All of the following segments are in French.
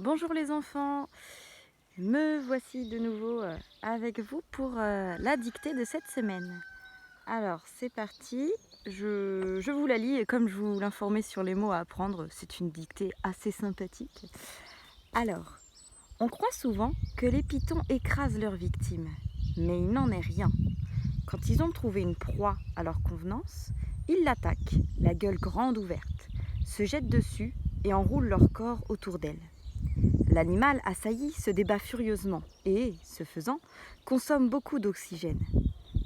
Bonjour les enfants, me voici de nouveau avec vous pour la dictée de cette semaine. Alors c'est parti, je vous la lis et comme je vous l'informais sur les mots à apprendre, c'est une dictée assez sympathique. Alors, on croit souvent que les pitons écrasent leurs victimes, mais il n'en est rien. Quand ils ont trouvé une proie à leur convenance, ils l'attaquent, la gueule grande ouverte, se jettent dessus et enroulent leur corps autour d'elle. L'animal assailli se débat furieusement et, ce faisant, consomme beaucoup d'oxygène.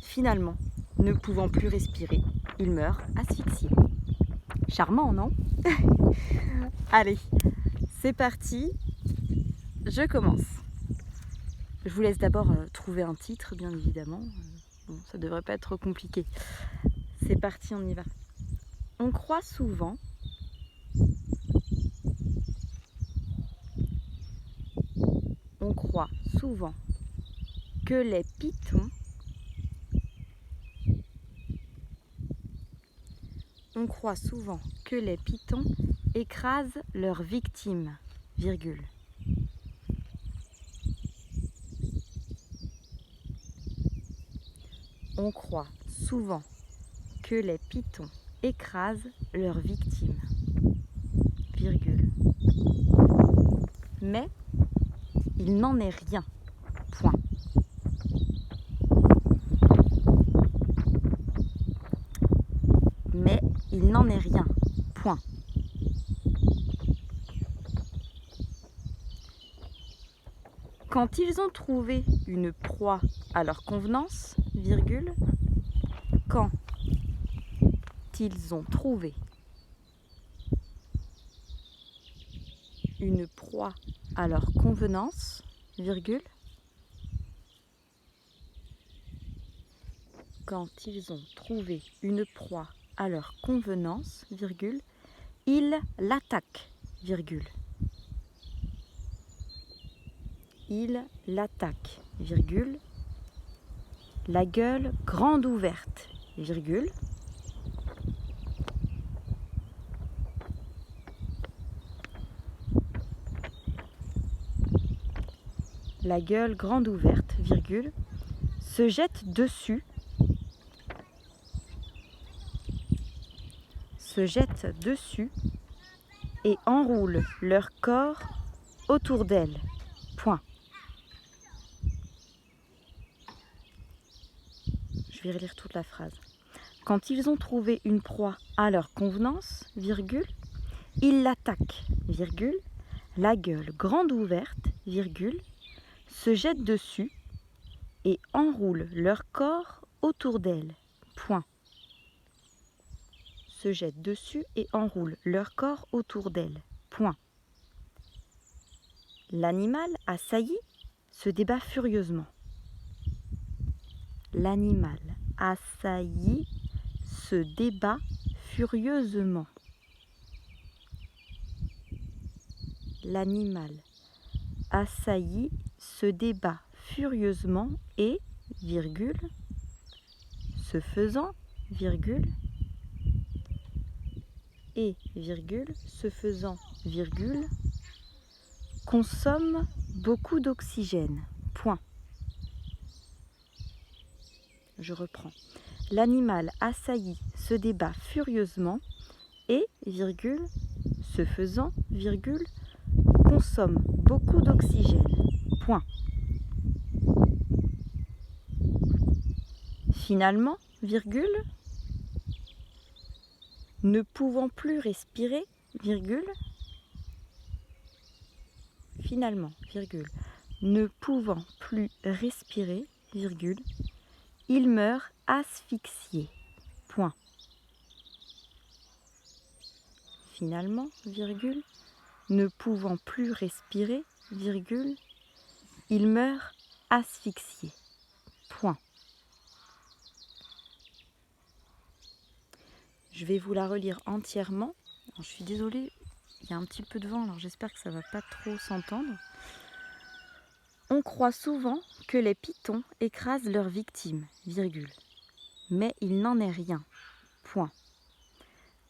Finalement, ne pouvant plus respirer, il meurt asphyxié. Charmant, non? Allez, c'est parti, je commence. Je vous laisse d'abord trouver un titre, bien évidemment. Bon, ça devrait pas être trop compliqué. C'est parti, on y va. On croit souvent que les pitons écrasent leurs victimes, virgule. On croit souvent que les pitons écrasent leurs victimes, virgule. Mais il n'en est rien, point. Mais il n'en est rien, point. Quand ils ont trouvé une proie à leur convenance, virgule, quand ils ont trouvé une proie à leur convenance, virgule, quand ils ont trouvé une proie à leur convenance, virgule, ils l'attaquent, virgule. Ils l'attaquent, virgule, la gueule grande ouverte, virgule, la gueule grande ouverte, virgule, se jette dessus, et enroulent leur corps autour d'elle, point. Je vais relire toute la phrase. Quand ils ont trouvé une proie à leur convenance, virgule, ils l'attaquent, virgule, la gueule grande ouverte, virgule, se jettent dessus et enroulent leur corps autour d'elle, point. Se jettent dessus et enroulent leur corps autour d'elle, point. L'animal assailli se débat furieusement. L'animal assailli se débat furieusement. L'animal assailli se débat furieusement et, virgule, ce faisant, virgule, consomme beaucoup d'oxygène, point. Je reprends. L'animal assailli se débat furieusement et, virgule, ce faisant, virgule, consomme beaucoup d'oxygène, point. Finalement, virgule, ne pouvant plus respirer, virgule, finalement, virgule, ne pouvant plus respirer, virgule, il meurt asphyxié, point. Finalement, virgule, ne pouvant plus respirer, virgule, il meurt asphyxié, point. Je vais vous la relire entièrement. Alors, je suis désolée, il y a un petit peu de vent, alors j'espère que ça ne va pas trop s'entendre. On croit souvent que les pitons écrasent leurs victimes, virgule. Mais il n'en est rien, point.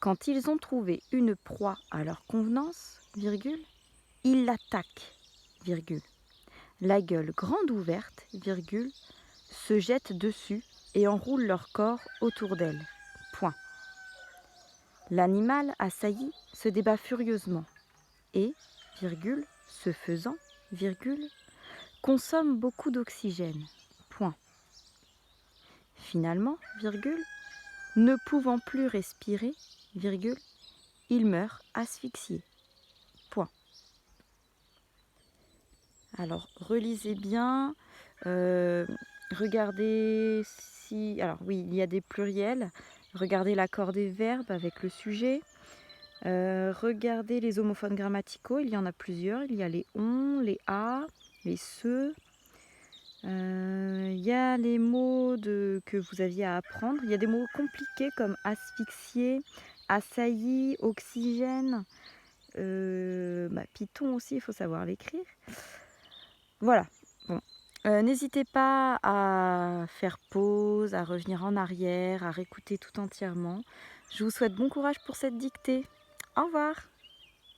Quand ils ont trouvé une proie à leur convenance, virgule, Il l'attaque, virgule. La gueule grande ouverte, virgule, se jettent dessus et enroulent leur corps autour d'elle. Point. L'animal assailli se débat furieusement et, virgule, ce faisant, virgule, consomme beaucoup d'oxygène. Point. Finalement, virgule, ne pouvant plus respirer, virgule, il meurt asphyxié. Point. Alors, relisez bien, regardez si... Alors oui, il y a des pluriels. Regardez l'accord des verbes avec le sujet. Regardez les homophones grammaticaux, il y en a plusieurs. Il y a les on, les a, les ce. Il y a les mots que vous aviez à apprendre. Il y a des mots compliqués comme asphyxié, assailli, oxygène. Python aussi, il faut savoir l'écrire. Voilà. Bon. N'hésitez pas à faire pause, à revenir en arrière, à réécouter tout entièrement. Je vous souhaite bon courage pour cette dictée. Au revoir.